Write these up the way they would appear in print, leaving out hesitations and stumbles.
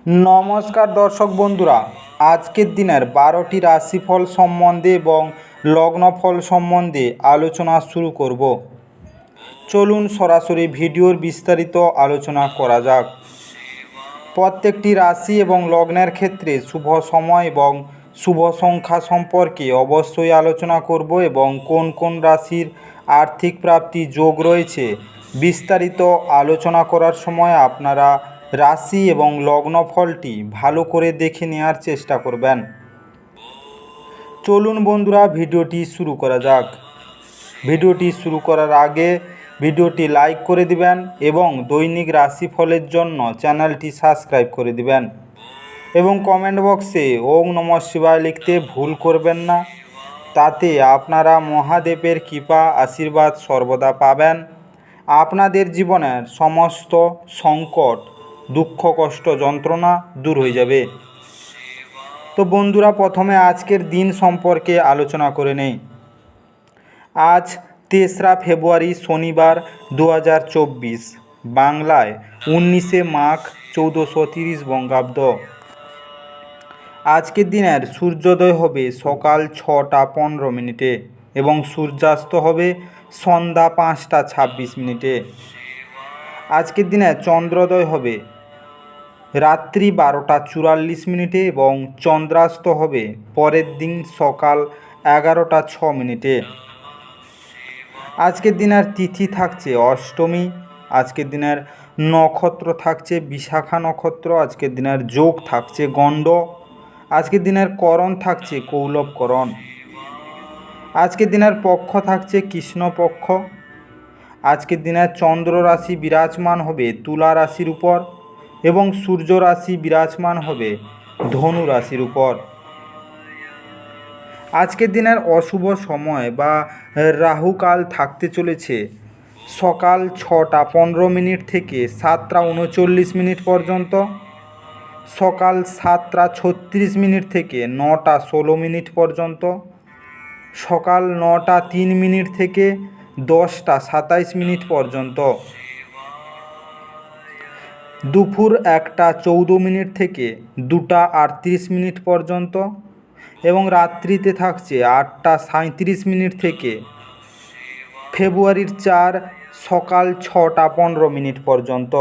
নমস্কার দর্শক বন্ধুরা, আজকের দিনের 12টি রাশিফল সম্বন্ধে এবং লগ্নফল সম্বন্ধে আলোচনা শুরু করব। চলুন সরাসরি ভিডিওর বিস্তারিত আলোচনা করা যাক। প্রত্যেকটি রাশি এবং লগ্নের ক্ষেত্রে শুভ সময় এবং শুভ সংখ্যা সম্পর্কে অবশ্যই আলোচনা করব এবং কোন কোন রাশির আর্থিক প্রাপ্তি যোগ রয়েছে বিস্তারিত আলোচনা করার সময় আপনারা রাশি এবং লগ্নফলটি ভালো করে দেখে নেওয়ার চেষ্টা করবেন। চলুন বন্ধুরা, ভিডিওটি শুরু করা যাক। ভিডিওটি শুরু করার আগে ভিডিওটি লাইক করে দিবেন এবং দৈনিক রাশিফলের জন্য চ্যানেলটি সাবস্ক্রাইব করে দিবেন এবং কমেন্ট বক্সে ওম নমঃ শিবায় লিখতে ভুল করবেন না। তাতে আপনারা মহাদেবের কৃপা আশীর্বাদ সর্বদা পাবেন। আপনাদের জীবনের সমস্ত সংকট, দুঃখ, কষ্ট, যন্ত্রণা দূর হয়ে যাবে। তো বন্ধুরা, প্রথমে আজকের দিন সম্পর্কে আলোচনা করে নেই। আজ 3রা ফেব্রুয়ারি শনিবার 2024, বাংলায় 19শে মাঘ 1430 বঙ্গাব্দ। আজকের দিনের সূর্যোদয় হবে সকাল 6টা 15 মিনিটে এবং সূর্যাস্ত হবে সন্ধ্যা 5টা 26 মিনিটে। আজকের দিনে চন্দ্রোদয় হবে রাত্রি 12টা 44 মিনিটে এবং চন্দ্রাস্ত হবে পরের দিন সকাল 11টা 6 মিনিটে। আজকের দিনের তিথি থাকছে অষ্টমী। আজকের দিনের নক্ষত্র থাকছে বিশাখা নক্ষত্র। আজকের দিনের যোগ থাকছে গণ্ড। আজকের দিনের করণ থাকছে কৌলবকরণ। আজকের দিনের পক্ষ থাকছে কৃষ্ণপক্ষ। আজকের দিনের চন্দ্র রাশি বিরাজমান হবে তুলা রাশির উপর এবং সূর্য রাশি বিরাজমান হবে ধনু রাশির উপর। আজকের দিনের অশুভ সময় বা রাহুকাল থাকতে চলেছে সকাল 6টা 15 মিনিট থেকে 7টা 39 মিনিট পর্যন্ত, সকাল 7টা 36 মিনিট থেকে 9টা 16 মিনিট পর্যন্ত, সকাল 9টা 3 মিনিট থেকে 10টা 27 মিনিট পর্যন্ত, দুপুর 1টা 14 মিনিট থেকে 2টা 38 মিনিট পর্যন্ত এবং রাত্রিতে থাকছে 8টা 37 মিনিট থেকে ফেব্রুয়ারির 4 সকাল 6টা 15 মিনিট পর্যন্ত।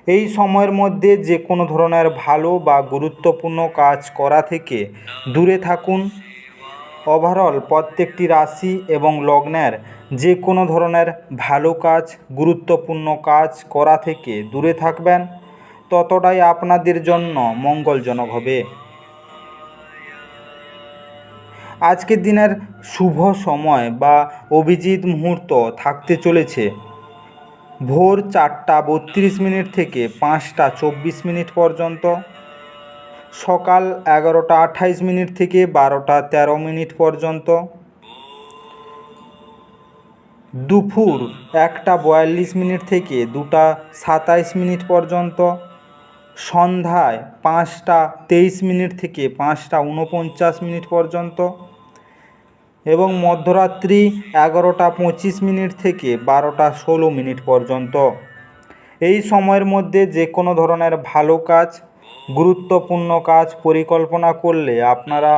এই সময়ের মধ্যে যে কোনো ধরনের ভালো বা গুরুত্বপূর্ণ কাজ করা থেকে দূরে থাকুন। ওভারঅল প্রত্যেকটি রাশি এবং লগ্নের যে কোনো ধরনের ভালো কাজ, গুরুত্বপূর্ণ কাজ করা থেকে দূরে থাকবেন, ততটাই আপনাদের জন্য মঙ্গলজনক হবে। আজকের দিনের শুভ সময় বা অভিজিৎ মুহূর্ত থাকতে চলেছে ভোর 4টা 32 মিনিট থেকে 5টা 24 মিনিট পর্যন্ত, সকাল 11টা 28 মিনিট থেকে 12টা 13 মিনিট পর্যন্ত, দুপুর 1টা 42 মিনিট থেকে 2টা 27 মিনিট পর্যন্ত, সন্ধ্যায় 5টা 23 মিনিট থেকে 5টা 49 মিনিট পর্যন্ত এবং মধ্যরাত্রি 11টা 25 মিনিট থেকে 12টা 16 মিনিট পর্যন্ত। এই সময়ের মধ্যে যে কোনো ধরনের ভালো কাজ, গুরুত্বপূর্ণ কাজ পরিকল্পনা করলে আপনারা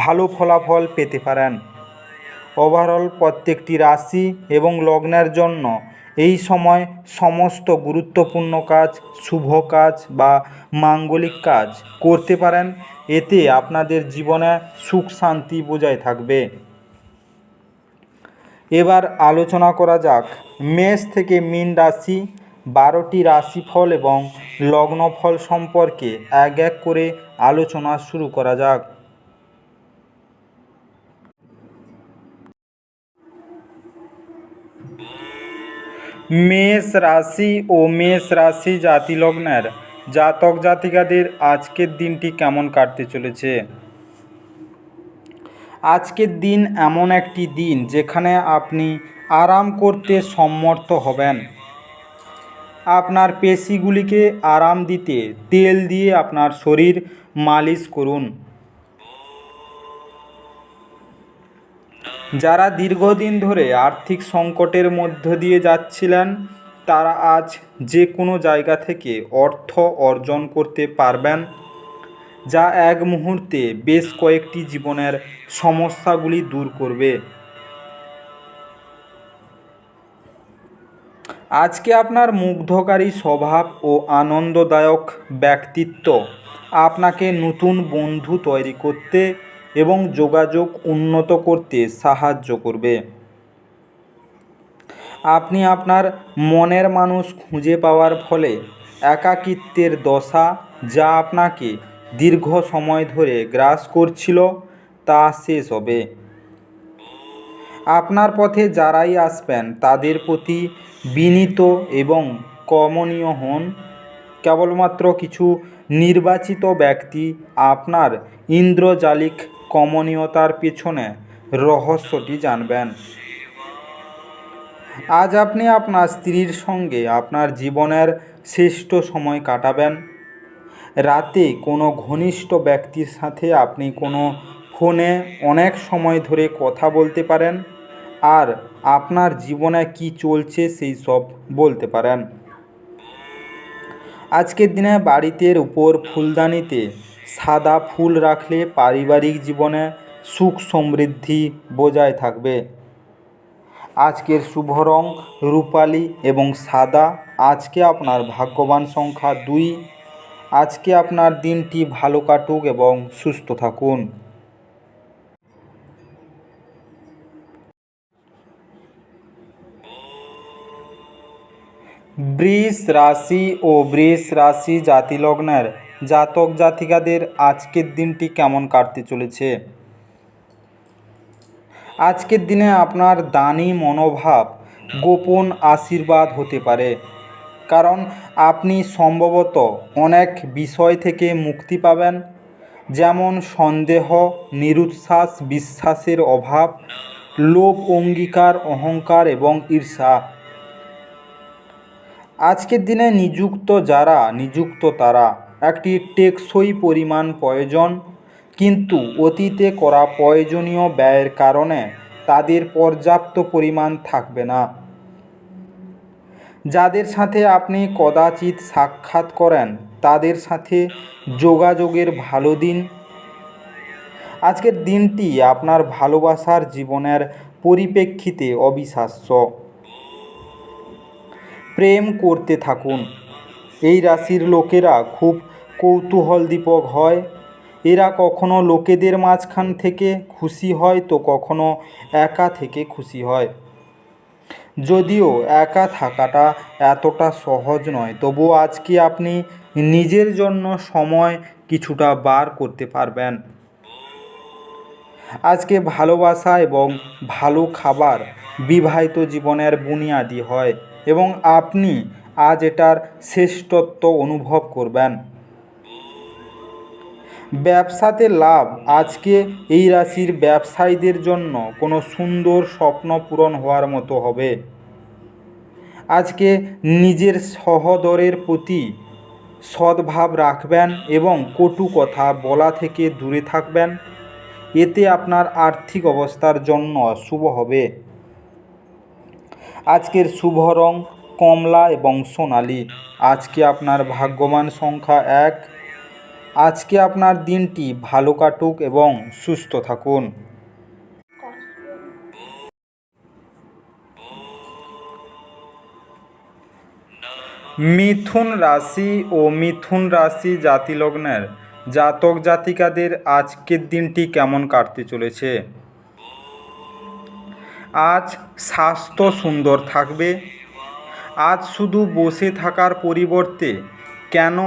ভালো ফলাফল পেতে পারেন। ওভারঅল প্রত্যেকটি রাশি এবং লগ্নের জন্য এই সময় সমস্ত গুরুত্বপূর্ণ কাজ, শুভ কাজ বা মাঙ্গলিক কাজ করতে পারেন। এতে আপনাদের জীবনে সুখ শান্তি বজায় থাকবে। এবার আলোচনা করা যাক মেষ থেকে মীন রাশি 12টি রাশিফল এবং লগ্নফল সম্পর্কে এক এক করে আলোচনা শুরু করা যাক। মেষ রাশি ও মেষ রাশি জাতি লগ্নের জাতক জাতিকাদের আজকের দিনটি কেমন কাটতে চলেছে। আজকের দিন এমন একটি দিন যেখানে আপনি আরাম করতে সমর্থ হবেন। আপনার পেশিগুলিকে আরাম দিতে তেল দিয়ে আপনার শরীর মালিশ করুন। যারা দীর্ঘদিন ধরে আর্থিক সংকটের মধ্য দিয়ে যাচ্ছিলেন তারা আজ যে কোনো জায়গা থেকে অর্থ অর্জন করতে পারবেন, যা এক মুহূর্তে বেশ কয়েকটি জীবনের সমস্যাগুলি দূর করবে। আজকে আপনার মুগ্ধকারী স্বভাব ও আনন্দদায়ক ব্যক্তিত্ব আপনাকে নতুন বন্ধু তৈরি করতে এবং যোগাযোগ উন্নত করতে সাহায্য করবে। আপনি আপনার মনের মানুষ খুঁজে পাওয়ার ফলে একাকিত্বের দশা, যা আপনাকে দীর্ঘ সময় ধরে গ্রাস করছিল, তা শেষ হবে। আপনার পথে যারাই আসবেন তাদের প্রতি বিনীত এবং কমনীয় হন। কেবলমাত্র কিছু নির্বাচিত ব্যক্তি আপনার ইন্দ্রজালিক কমনীয়তার পেছনে রহস্যটি জানবেন। আজ আপনি আপনার স্ত্রীর সঙ্গে আপনার জীবনের শ্রেষ্ঠ সময় কাটাবেন। রাতে কোনো ঘনিষ্ঠ ব্যক্তির সাথে আপনি কোনো ফোনে অনেক সময় ধরে কথা বলতে পারেন আর আপনার জীবনে কি চলছে সেই সব বলতে পারেন। আজকের দিনে বাড়ির উপর ফুলদানিতে সাদা ফুল রাখলে পারিবারিক জীবনে সুখ সমৃদ্ধি বজায় থাকবে। আজকের শুভ রং রূপালি এবং সাদা। আজকে আপনার ভাগ্যবান সংখ্যা 2। আজকে আপনার দিনটি ভালো কাটুক এবং সুস্থ থাকুন। বৃষ রাশি ও বৃষ রাশি জাতিলগ্নের জাতক জাতিকাদের আজকের দিনটি কেমন কাটতে চলেছে? আজকের দিনে আপনার দানী মনোভাব গোপন আশীর্বাদ হতে পারে, কারণ আপনি সম্ভবত অনেক বিষয় থেকে মুক্তি পাবেন, যেমন সন্দেহ, নিরুৎসাহ, বিশ্বাসের অভাব, লোভ, অঙ্গীকার, অহংকার এবং ঈর্ষা। আজকের দিনে নিযুক্ত তারা একটি টেকসই পরিমাণ প্রয়োজন, কিন্তু অতীতে করা প্রয়োজনীয় ব্যয়ের কারণে তাদের পর্যাপ্ত পরিমাণ থাকবে না। যাদের সাথে আপনি কদাচিৎ সাক্ষাৎ করেন তাদের সাথে যোগাযোগের ভালো দিন। আজকের দিনটি আপনার ভালোবাসার জীবনের পরিপ্রেক্ষিতে অবিশ্বাস্য। প্রেম করতে থাকুন। এই রাশির লোকেরা খুব কৌতূহলদীপক হয়। এরা কখনো লোকেদের মাঝখান থেকে খুশি হয় তো কখনো একা থেকে খুশি হয়। যদিও একা থাকাটা এতটা সহজ নয়, তবুও আজকে আপনি নিজের জন্য সময় কিছুটা বার করতে পারবেন। আজকে ভালোবাসা এবং ভালো খাবার বিবাহিত জীবনের বুনিয়াদি হয় এবং আপনি আজ এটার শ্রেষ্ঠত্ব অনুভব করবেন। ব্যবসাতে লাভ। আজকে এই রাশির ব্যবসায়ীদের জন্য কোনো সুন্দর স্বপ্ন পূরণ হওয়ার মতো হবে। আজকে নিজের সহোদরের প্রতি সদ্ভাব রাখবেন এবং কটু কথা বলা থেকে দূরে থাকবেন। এতে আপনার আর্থিক অবস্থার জন্য শুভ হবে। আজকের শুভ রং কমলা এবং সোনালি। আজকে আপনার ভাগ্যবান সংখ্যা 1। আজকে আপনার দিনটি ভালো কাটুক এবং সুস্থ থাকুন। মিথুন রাশি ও মিথুন রাশি জাতিলগ্নের জাতক জাতিকাদের আজকের দিনটি কেমন কাটতে চলেছে? আজ স্বাস্থ্য সুন্দর থাকবে। আজ শুধু বসে থাকার পরিবর্তে কেন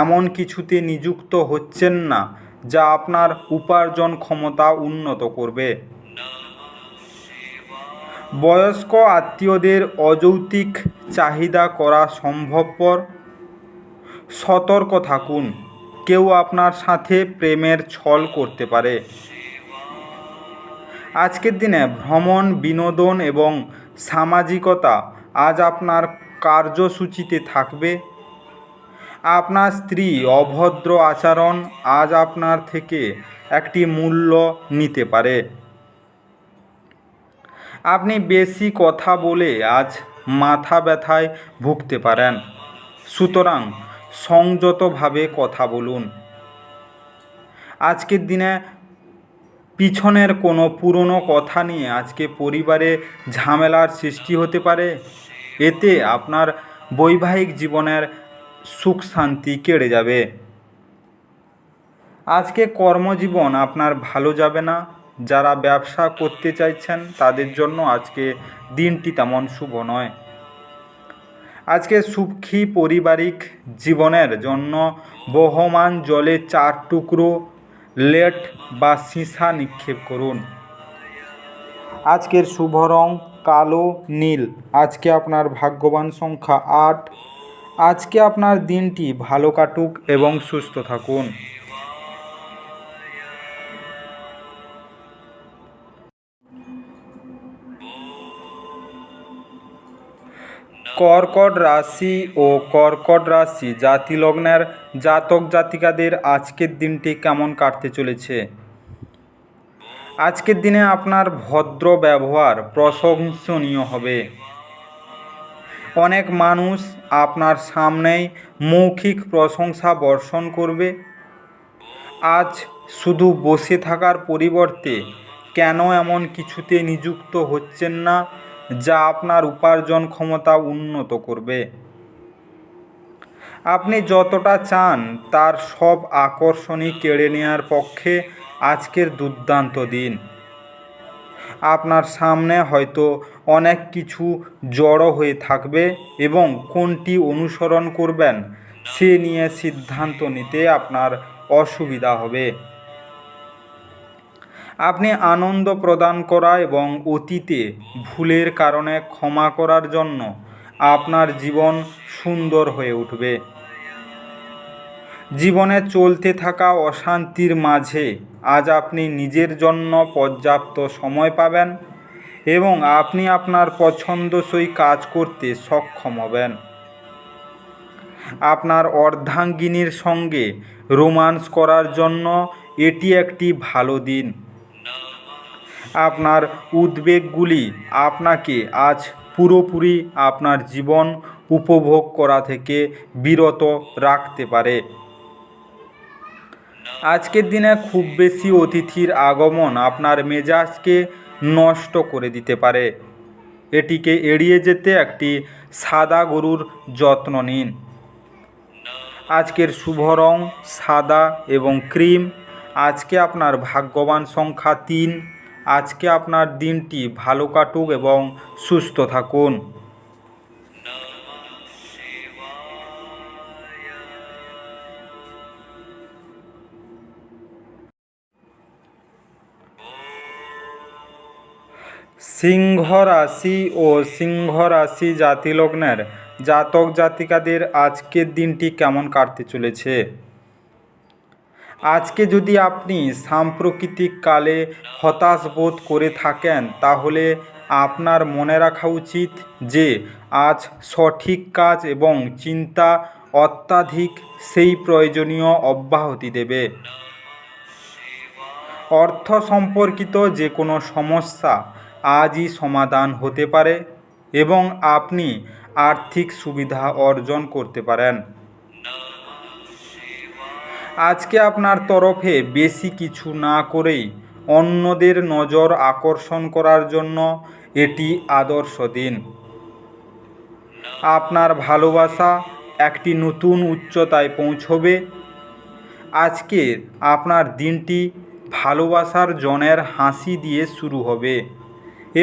এমন কিছুতে নিযুক্ত হচ্ছেন না যা আপনার উপার্জন ক্ষমতা উন্নত করবে? বয়স্ক আত্মীয়দের অযৌক্তিক চাহিদা করা সম্ভবপর। সতর্ক থাকুন, কেউ আপনার সাথে প্রেমের ছল করতে পারে। আজকের দিনে ভ্রমণ, বিনোদন এবং সামাজিকতা আজ আপনার কার্যসূচিতে থাকবে। আপনার স্ত্রী অভদ্র আচরণ আজ আপনার থেকে একটি মূল্য নিতে পারে। আপনি বেশি কথা বলে আজ মাথা ব্যথায় ভুগতে পারেন। সুতরাং সংযতভাবে কথা বলুন। আজকের দিনে পিছনের কোনো পুরনো কথা নিয়ে আজকে পরিবারে ঝামেলার সৃষ্টি হতে পারে। এতে আপনার বৈবাহিক জীবনের সুখ শান্তি কেড়ে যাবে। আজকে কর্মজীবন আপনার ভালো যাবে না। যারা ব্যবসা করতে চাইছেন তাদের জন্য আজকে দিনটি তেমন শুভ নয়। আজকে সুখী পারিবারিক জীবনের জন্য বহমান জলে 4 টুকরো লেট বা সীসা নিক্ষেপ করুন। আজকের শুভ রং কালো নীল। আজকে আপনার ভাগ্যবান সংখ্যা 8। আজকে আপনার দিনটি ভালো কাটুক এবং সুস্থ থাকুন। কর্কট রাশি ও কর্কট রাশি জাতিলগ্নের জাতক জাতিকাদের আজকের দিনটি কেমন কাটতে চলেছে? আজকের দিনে আপনার ভদ্র ব্যবহার প্রশংসনীয় হবে। অনেক মানুষ আপনার সামনেই মৌখিক প্রশংসা বর্ষণ করবে। আজ শুধু বসে থাকার পরিবর্তে কেন এমন কিছুতে নিযুক্ত হচ্ছেন না যা আপনার উপার্জন ক্ষমতা উন্নত করবে? আপনি যতটা চান তার সব আকর্ষণই কেড়ে নেওয়ার পক্ষে আজকের দুর্দান্ত দিন। আপনার সামনে হয়তো অনেক কিছু জড়ো হয়ে থাকবে এবং কোনটি অনুসরণ করবেন সে নিয়ে সিদ্ধান্ত নিতে আপনার অসুবিধা হবে। আপনি আনন্দ প্রদান করা এবং অতীতে ভুলের কারণে ক্ষমা করার জন্য আপনার জীবন সুন্দর হয়ে উঠবে। জীবনে চলতে থাকা অশান্তির মাঝে আজ আপনি নিজের জন্য পর্যাপ্ত সময় পাবেন এবং আপনি আপনার পছন্দসই কাজ করতে সক্ষম হবেন। আপনার অর্ধাঙ্গিনীর সঙ্গে রোম্যান্স করার জন্য এটি একটি ভালো দিন। আপনার উদ্বেগগুলি আপনাকে আজ পুরোপুরি আপনার জীবন উপভোগ করা থেকে বিরত রাখতে পারে। আজকের দিনে খুব বেশি অতিথির আগমন আপনার মেজাজকে নষ্ট করে দিতে পারে। এটিকে এড়িয়ে যেতে একটি সাদা গরুর যত্ন নিন। আজকের শুভ রং সাদা এবং ক্রিম। আজকে আপনার ভাগ্যবান সংখ্যা 3। আজকে আপনার দিনটি ভালো কাটুক এবং সুস্থ থাকুন। সিংহ রাশি ও সিংহ রাশি জাতিলগ্নের জাতক জাতিকাদের আজকের দিনটি কেমন কাটতে চলেছে? আজকে যদি আপনি সাম্প্রতিক কালে হতাশ বোধ করে থাকেন তাহলে আপনার মনে রাখা উচিত যে আজ সঠিক কাজ এবং চিন্তা অত্যাধিক সেই প্রয়োজনীয় অব্যাহতি দেবে। অর্থ সম্পর্কিত যে কোনো সমস্যা আজই সমাধান হতে পারে এবং আপনি আর্থিক সুবিধা অর্জন করতে পারেন। আজকে আপনার তরফে বেশি কিছু না করেই অন্যদের নজর আকর্ষণ করার জন্য এটি আদর্শ দিন। আপনার ভালোবাসা একটি নতুন উচ্চতায় পৌঁছবে। আজকে আপনার দিনটি ভালোবাসার জনের হাসি দিয়ে শুরু হবে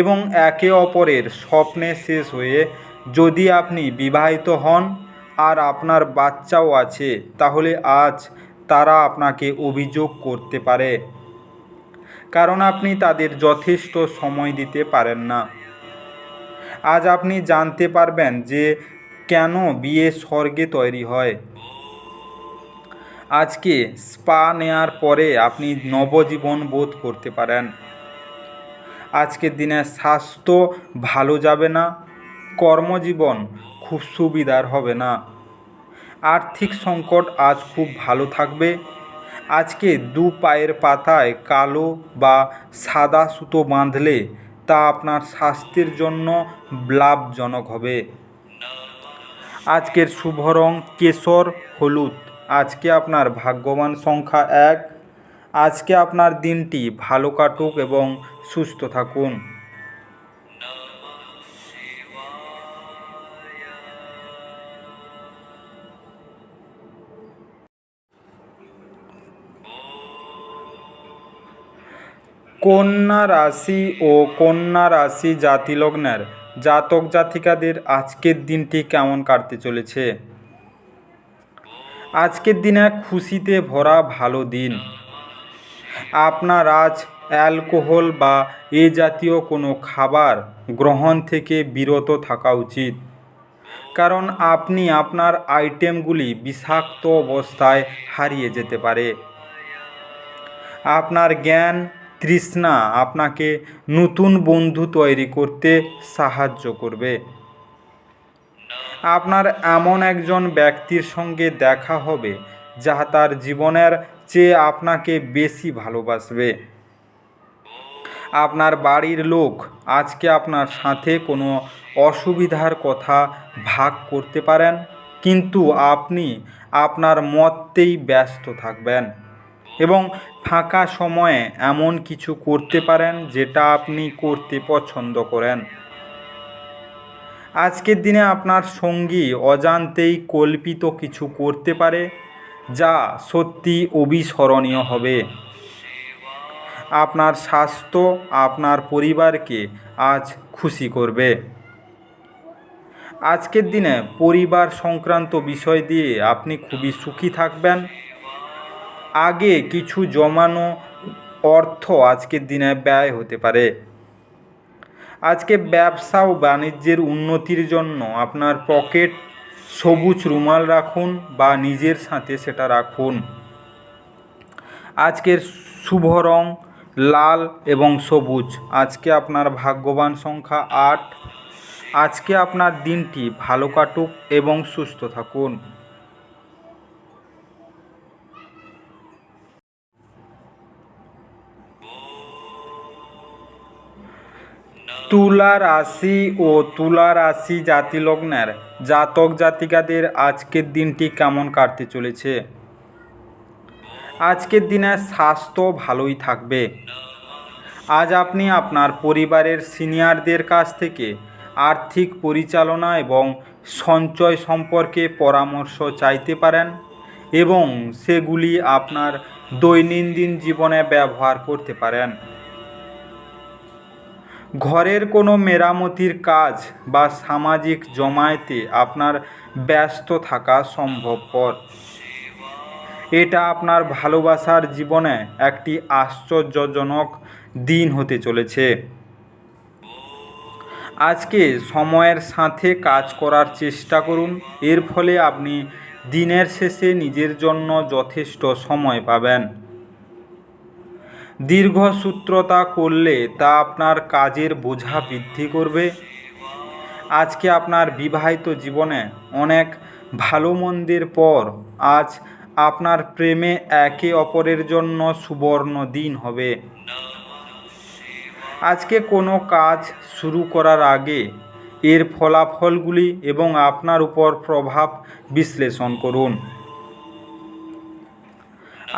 এবং একে অপরের স্বপ্নে শেষ হয়ে যদি আপনি বিবাহিত হন আর আপনার বাচ্চাও আছে তাহলে আজ তারা আপনাকে অভিযোগ করতে পারে কারণ আপনি তাদের যথেষ্ট সময় দিতে পারেন না। আজ আপনি জানতে পারবেন যে কেন বিয়ে স্বর্গে তৈরি হয়। আজকে স্পা নেওয়ার পরে আপনি নবজীবন বোধ করতে পারেন। আজকের দিনে স্বাস্থ্য ভালো যাবে না। কর্মজীবন খুব সুবিধার হবে না। আর্থিক সংকট আজ খুব ভালো থাকবে। আজকে 2 পায়ের পাতায় কালো বা সাদা সুতো বাঁধলে তা আপনার স্বাস্থ্যের জন্য লাভজনক হবে। আজকের শুভ রং কেশর হলুদ। আজকে আপনার ভাগ্যবান সংখ্যা 1। আজকে আপনার দিনটি ভালো কাটুক এবং সুস্থ থাকুন। কন্যা রাশি ও কন্যা রাশি জাতিলগ্নের জাতক জাতিকাদের আজকের দিনটি কেমন কাটতে চলেছে? আজকের দিনে খুশিতে ভরা ভালো দিন। আপনার আজ অ্যালকোহল বা এ জাতীয় কোনো খাবার গ্রহণ থেকে বিরত থাকা উচিত, কারণ আপনি আপনার আইটেমগুলি বিষাক্ত অবস্থায় হারিয়ে যেতে পারে। আপনার জ্ঞান তৃষ্ণা আপনাকে নতুন বন্ধু তৈরি করতে সাহায্য করবে। আপনার এমন একজন ব্যক্তির সঙ্গে দেখা হবে যা তার জীবনের চেয়ে আপনাকে বেশি ভালোবাসবে। আপনার বাড়ির লোক আজকে আপনার সাথে কোনো অসুবিধার কথা ভাগ করতে পারেন, কিন্তু আপনি আপনার মতেই ব্যস্ত থাকবেন এবং ফাঁকা সময়ে এমন কিছু করতে পারেন যেটা আপনি করতে পছন্দ করেন। আজকের দিনে আপনার সঙ্গী অজান্তেই কল্পিত কিছু করতে পারে যা সত্যি অবিস্মরণীয় হবে। আপনার স্বাস্থ্য আপনার পরিবারকে আজ খুশি করবে। আজকের দিনে পরিবার সংক্রান্ত বিষয় দিয়ে আপনি খুবই সুখী থাকবেন। আগে কিছু জমানো অর্থ আজকের দিনে ব্যয় হতে পারে। আজকে ব্যবসা ও বাণিজ্যের উন্নতির জন্য আপনার পকেট সবুজ রুমাল রাখুন বা নিজের সাথে সেটা রাখুন। আজকের শুভ রং লাল এবং সবুজ। আজকে আপনার ভাগ্যবান সংখ্যা 8। আজকে আপনার দিনটি ভালো কাটুক এবং সুস্থ থাকুন। তুলা রাশি ও তুলা রাশি জাতিলগ্নের জাতক জাতিকাদের আজকের দিনটি কেমন কাটতে চলেছে? আজকের দিনে স্বাস্থ্য ভালোই থাকবে। আজ আপনি আপনার পরিবারের সিনিয়রদের কাছ থেকে আর্থিক পরিচালনা এবং সঞ্চয় সম্পর্কে পরামর্শ চাইতে পারেন এবং সেগুলি আপনার দৈনন্দিন জীবনে ব্যবহার করতে পারেন। ঘরের কোনো মেরামতির কাজ বা সামাজিক জমায়েতে আপনার ব্যস্ত থাকা সম্ভবপর। এটা আপনার ভালোবাসার জীবনে একটি আশ্চর্যজনক দিন হতে চলেছে। আজকে সময়ের সাথে কাজ করার চেষ্টা করুন, এর ফলে আপনি দিনের শেষে নিজের জন্য যথেষ্ট সময় পাবেন। দীর্ঘসূত্রতা করলে তা আপনার কাজের বোঝা বৃদ্ধি করবে। আজকে আপনার বিবাহিত জীবনে অনেক ভালো মন্দের পর আজ আপনার প্রেমে একে অপরের জন্য সুবর্ণ দিন হবে। আজকে কোনো কাজ শুরু করার আগে এর ফলাফলগুলি এবং আপনার উপর প্রভাব বিশ্লেষণ করুন।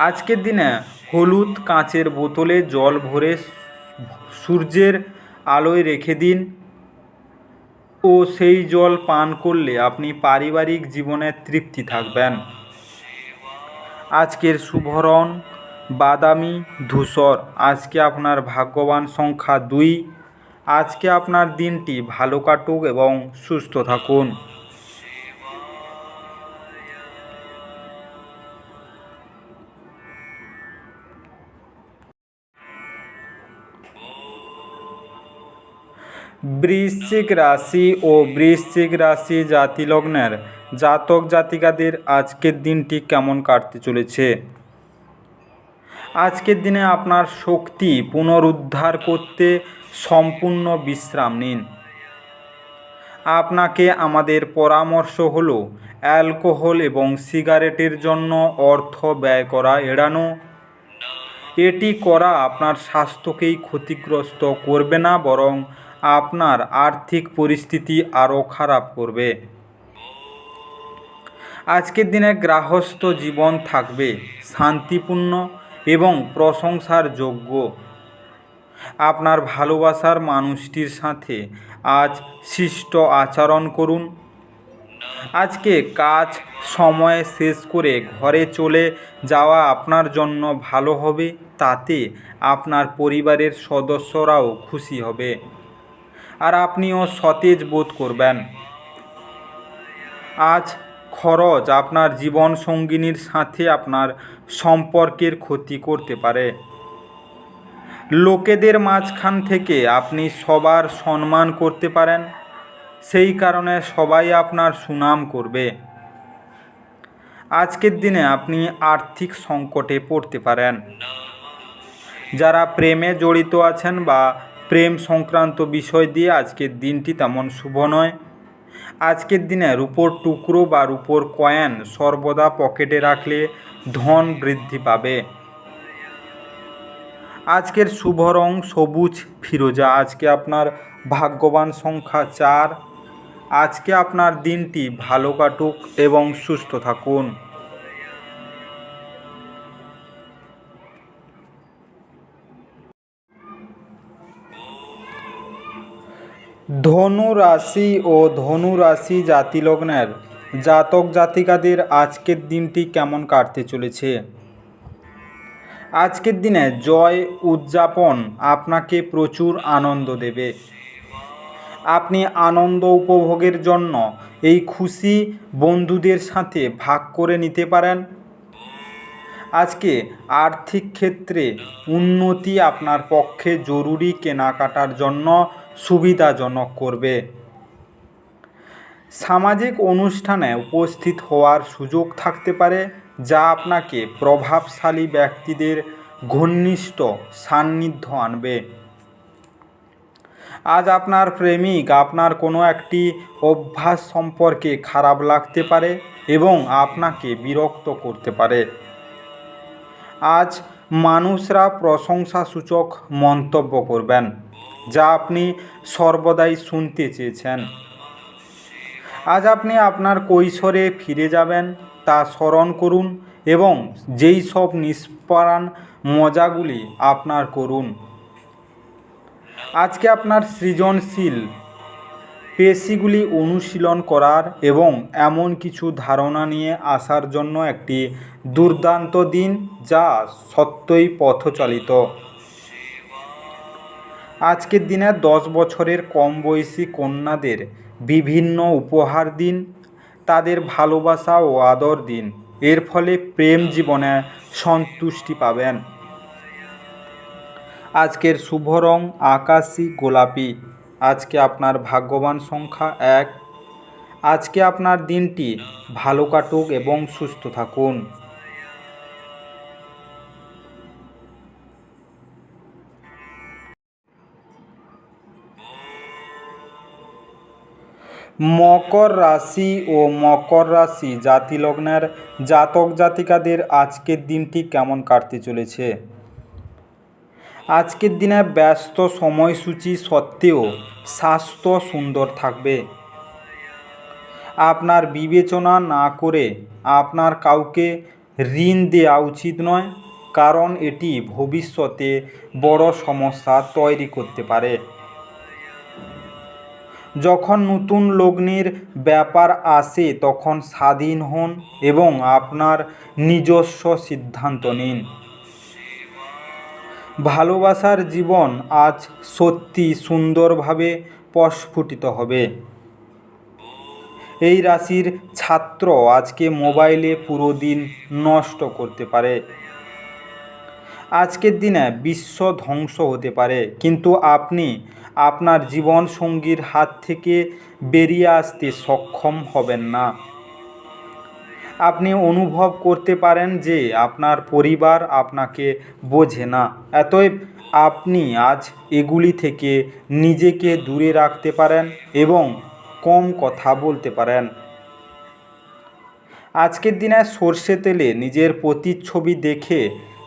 আজকের দিনে হলুদ কাঁচের বোতলে জল ভরে সূর্যের আলোয় রেখে দিন ও সেই জল পান করলে আপনি পারিবারিক জীবনে তৃপ্তি থাকবেন। আজকের শুভ রং বাদামি ধূসর। আজকে আপনার ভাগ্যবান সংখ্যা 2। আজকে আপনার দিনটি ভালো কাটুক এবং সুস্থ থাকুন। বৃশ্চিক রাশি ও বৃশ্চিক রাশি জাতিলগ্নের জাতক জাতিকাদের আজকের দিনটি কেমন কাটতে চলেছে? আজকের দিনে আপনার শক্তি পুনরুদ্ধার করতে সম্পূর্ণ বিশ্রাম নিন। আপনাকে আমাদের পরামর্শ হলো অ্যালকোহল এবং সিগারেটের জন্য অর্থ ব্যয় করা এড়ানো এটি করা আপনার স্বাস্থ্যকেই ক্ষতিগ্রস্ত করবে না, বরং আপনার আর্থিক পরিস্থিতি আরও খারাপ করবে। আজকের দিনে গৃহস্থ জীবন থাকবে শান্তিপূর্ণ এবং প্রশংসার যোগ্য। আপনার ভালোবাসার মানুষটির সাথে আজ শিষ্ট আচরণ করুন। আজকে কাজ সময়ে শেষ করে ঘরে চলে যাওয়া আপনার জন্য ভালো হবে, তাতে আপনার পরিবারের সদস্যরাও খুশি হবে আর আপনিও সতেজ বোধ করবেন। আজ খরচ আপনার জীবনসঙ্গিনীর সাথে আপনার সম্পর্কের ক্ষতি করতে পারে। লোকেদের মাঝখান থেকে আপনি সবার সম্মান করতে পারেন, সেই কারণে সবাই আপনার সুনাম করবে। আজকের দিনে আপনি আর্থিক সংকটে পড়তে পারেন। যারা প্রেমে জড়িত আছেন বা প্রেম সংক্রান্ত বিষয় দিয়ে আজকের দিনটি তেমন শুভ নয়। আজকের দিনে রূপোর টুকরো বা রূপোর কয়েন সর্বদা পকেটে রাখলে ধন বৃদ্ধি পাবে। আজকের শুভ রং সবুজ ফিরোজা। আজকে আপনার ভাগ্যবান সংখ্যা 4। আজকে আপনার দিনটি ভালো কাটুক এবং সুস্থ থাকুন। ধনু রাশি ও ধনু রাশি জাতিলগ্নের জাতক জাতিকাদের আজকের দিনটি কেমন কাটতে চলেছে? আজকের দিনে জয় উদযাপন আপনাকে প্রচুর আনন্দ দেবে। আপনি আনন্দ উপভোগের জন্য এই খুশি বন্ধুদের সাথে ভাগ করে নিতে পারেন। আজকে আর্থিক ক্ষেত্রে উন্নতি আপনার পক্ষে জরুরি কেনাকাটার জন্য সুবিধাজনক করবে। সামাজিক অনুষ্ঠানে উপস্থিত হওয়ার সুযোগ থাকতে পারে, যা আপনাকে প্রভাবশালী ব্যক্তিদের ঘনিষ্ঠ সান্নিধ্য আনবে। আজ আপনার প্রেমিক আপনার কোনো একটি অভ্যাস সম্পর্কে খারাপ লাগতে পারে এবং আপনাকে বিরক্ত করতে পারে। আজ মানুষরা প্রশংসাসূচক মন্তব্য করবেন, যা আপনি সর্বদাই শুনতে চেয়েছেন। আজ আপনি আপনার কৈশোরে ফিরে যাবেন, তা স্মরণ করুন এবং যেই সব নিষ্প্রাণ মজাগুলি আপনার করুন। আজকে আপনার সৃজনশীল পেশিগুলি অনুশীলন করার এবং এমন কিছু ধারণা নিয়ে আসার জন্য একটি দুর্দান্ত দিন, যা সত্যই পথচালিত। আজকের দিনে 10 বছরের কম বয়সী কন্যাদের বিভিন্ন উপহার দিন, তাদের ভালোবাসা ও আদর দিন। এর ফলে প্রেম জীবনে সন্তুষ্টি পাবেন। আজকের শুভ রং আকাশী গোলাপি। আজকে আপনার ভাগ্যবান সংখ্যা 1। আজকে আপনার দিনটি ভালো কাটুক এবং সুস্থ থাকুন। মকর রাশি ও মকর রাশি জাতিলগ্নের জাতক জাতিকাদের আজকের দিনটি কেমন কাটতে চলেছে? আজকের দিনে ব্যস্ত সময়সূচি সত্ত্বেও স্বাস্থ্য সুন্দর থাকবে। আপনার বিবেচনা না করে আপনার কাউকে ঋণ দেওয়া উচিত নয়, কারণ এটি ভবিষ্যতে বড় সমস্যা তৈরি করতে পারে। যখন নতুন লগ্নের ব্যাপার আসে তখন স্বাধীন হন এবং আপনার নিজস্ব সিদ্ধান্ত নিন। ভালোবাসার জীবন আজ সত্যি সুন্দরভাবে প্রস্ফুটিত হবে। এই রাশির ছাত্র আজকে মোবাইলে পুরো দিন নষ্ট করতে পারে। আজকের দিনে বিশ্ব ধ্বংস হতে পারে, কিন্তু আপনি আপনার জীবনসঙ্গীর হাত থেকে বেরিয়ে আসতে সক্ষম হবেন না। আপনি অনুভব করতে পারেন যে আপনার পরিবার আপনাকে বোঝে না, অতএব আপনি আজ এগুলি থেকে নিজেকে দূরে রাখতে পারেন এবং কম কথা বলতে পারেন। আজকের দিনে সর্ষে তেলে নিজের প্রতিচ্ছবি দেখে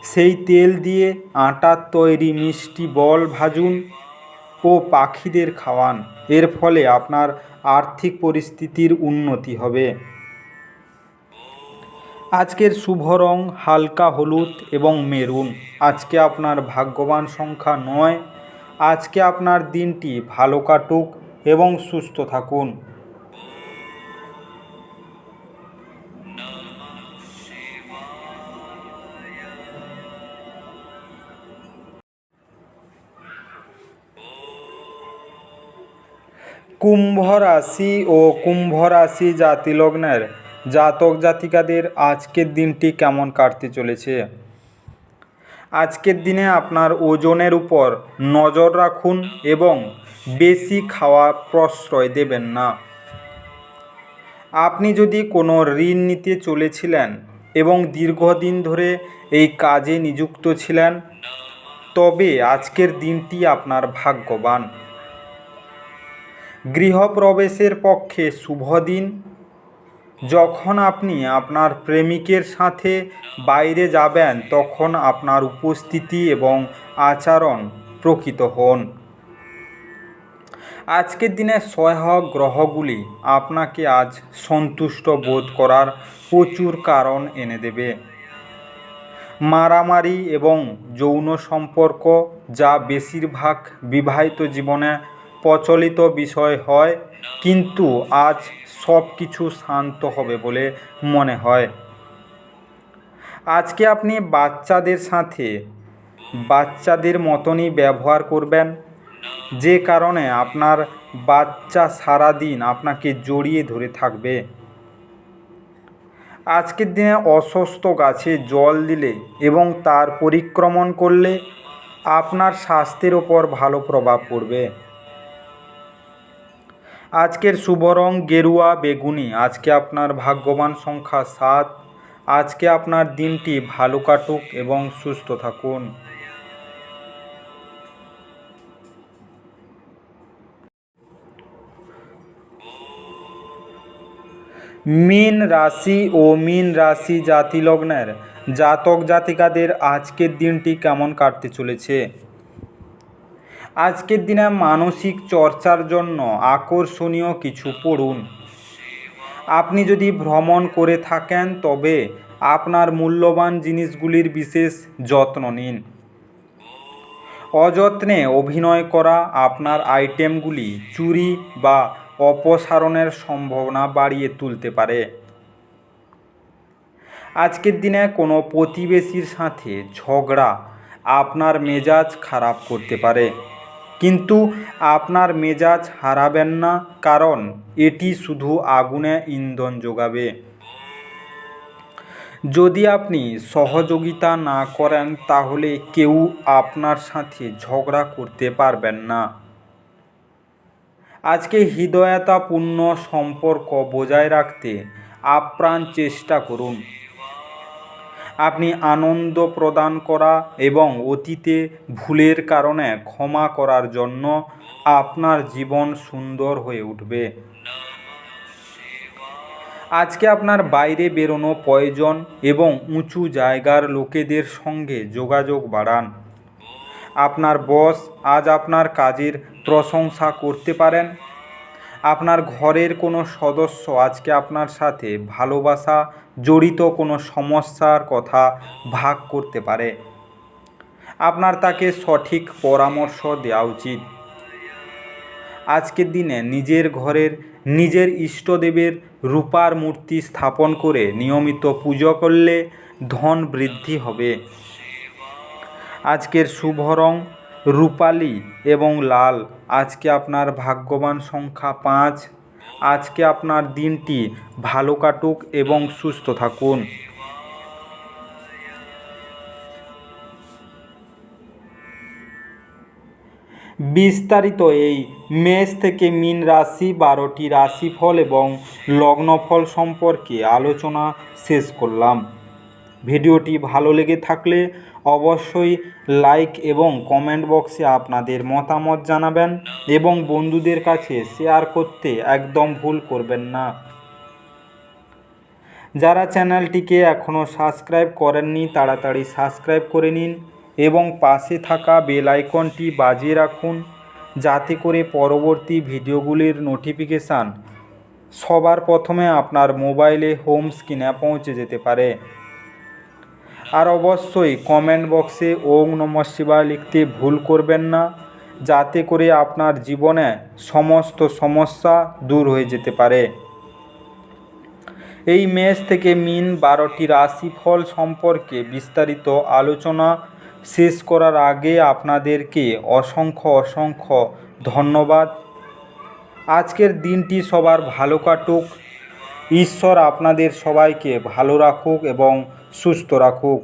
সেই তেল দিয়ে আটার তৈরি মিষ্টি বল ভাজুন ও পাখিদের খাওয়ান। এর ফলে আপনার আর্থিক পরিস্থিতির উন্নতি হবে। আজকের শুভ রং হালকা হলুদ এবং মেরুন। আজকে আপনার ভাগ্যবান সংখ্যা 9। আজকে আপনার দিনটি ভালো কাটুক এবং সুস্থ থাকুন। কুম্ভ রাশি ও কুম্ভ রাশি জাতি লগ্নের জাতক জাতিকাদের আজকের দিনটি কেমন কাটতে চলেছে। আজকের দিনে আপনার ওজনের উপর নজর রাখুন এবং বেশি খাওয়া প্রশ্রয় দেবেন না। আপনি যদি কোনো ঋণ নিতে চলেছিলেন এবং দীর্ঘদিন ধরে এই কাজে নিযুক্ত ছিলেন, তবে আজকের দিনটি আপনার ভাগ্যবান। গৃহপ্রবেশের পক্ষে শুভ দিন। যখন আপনি আপনার প্রেমিকের সাথে বাইরে যাবেন তখন আপনার উপস্থিতি এবং আচরণ প্রকৃত হন। আজকের দিনে সহায়ক গ্রহগুলি আপনাকে আজ সন্তুষ্ট বোধ করার প্রচুর কারণ এনে দেবে। মারামারি এবং যৌন সম্পর্ক, যা বেশিরভাগ বিবাহিত জীবনে প্রচলিত বিষয় হয়, কিন্তু আজ সব কিছু শান্ত হবে বলে মনে হয়। আজকে আপনি বাচ্চাদের সাথে বাচ্চাদের মতনই ব্যবহার করবেন, যে কারণে আপনার বাচ্চা সারাদিন আপনাকে জড়িয়ে ধরে থাকবে। আজকের দিনে অসুস্থ গাছে জল দিলে এবং তার পরিক্রমণ করলে আপনার স্বাস্থ্যের ওপর ভালো প্রভাব পড়বে। আজকের শুভ রং গেরুয়া বেগুনি। আজকে আপনার ভাগ্যবান সংখ্যা 7। আজকে আপনার দিনটি ভালো কাটুক এবং সুস্থ থাকুন। মীন রাশি ও মীন রাশি জাতি লগ্নের জাতক জাতিকাদের আজকের দিনটি কেমন কাটতে চলেছে। আজকের দিনে মানসিক চর্চার জন্য আকর্ষণীয় কিছু পড়ুন। আপনি যদি ভ্রমণ করে থাকেন তবে আপনার মূল্যবান জিনিসগুলির বিশেষ যত্ন নিন। অযত্নে অভিনয় করা আপনার আইটেমগুলি চুরি বা অপসারণের সম্ভাবনা বাড়িয়ে তুলতে পারে। আজকের দিনে কোনো প্রতিবেশীর সাথে ঝগড়া আপনার মেজাজ খারাপ করতে পারে, কিন্তু আপনার মেজাজ হারাবেন না, কারণ এটি শুধু আগুনে ইন্ধন যোগাবে। যদি আপনি সহযোগিতা না করেন তাহলে কেউ আপনার সাথে ঝগড়া করতে পারবেন না। আজকে হৃদয়তাপূর্ণ সম্পর্ক বজায় রাখতে আপ্রাণ চেষ্টা করুন। আপনি আনন্দ প্রদান করা এবং অতীতে ভুলের কারণে ক্ষমা করার জন্য আপনার জীবন সুন্দর হয়ে উঠবে। আজকে আপনার বাইরে বেরোনো প্রয়োজন এবং উঁচু জায়গার লোকেদের সঙ্গে যোগাযোগ বাড়ান। আপনার বস আজ আপনার কাজের প্রশংসা করতে পারেন। আপনার ঘরের কোনো সদস্য আজকে আপনার সাথে ভালোবাসা জড়িত কোনো সমস্যার কথা ভাগ করতে পারে। আপনার তাকে সঠিক পরামর্শ দেওয়া উচিত। আজকের দিনে নিজের ঘরের নিজের ইষ্টদেবের রূপার মূর্তি স্থাপন করে নিয়মিত পুজো করলে ধন বৃদ্ধি হবে। আজকের শুভ রং রূপালি এবং লাল। আজকে আপনার ভাগ্যবান সংখ্যা 5। আজকে আপনার দিনটি ভালো কাটুক এবং সুস্থ থাকুন। বিস্তারিত এই মেষ থেকে মীন রাশি 12টি রাশিফল এবং লগ্নফল সম্পর্কে আলোচনা শেষ করলাম। ভিডিওটি ভালো লেগে থাকলে অবশ্যই লাইক এবং কমেন্ট বক্সে আপনাদের মতামত জানাবেন এবং বন্ধুদের কাছে শেয়ার করতে একদম ভুল করবেন না। যারা চ্যানেলটিকে এখনও সাবস্ক্রাইব করেননি তাড়াতাড়ি সাবস্ক্রাইব করে নিন এবং পাশে থাকা বেল আইকনটি বাজিয়ে রাখুন, যাতে করে পরবর্তী ভিডিওগুলির নোটিফিকেশান সবার প্রথমে আপনার মোবাইলে হোম স্ক্রিনে পৌঁছে যেতে পারে। আর অবশ্যই কমেন্ট বক্সে ওম নমঃ শিবায় লিখতে ভুল করবেন না, যাতে করে আপনার জীবনে সমস্ত সমস্যা দূর হয়ে যেতে পারে। এই মেষ থেকে মিন 12টি রাশিফল সম্পর্কে বিস্তারিত আলোচনা শেষ করার আগে আপনাদেরকে অসংখ্য ধন্যবাদ। আজকের দিনটি সবার ভালো কাটুক। ঈশ্বর আপনাদের সবাইকে ভালো রাখুক এবং সুস্থ রাখুক।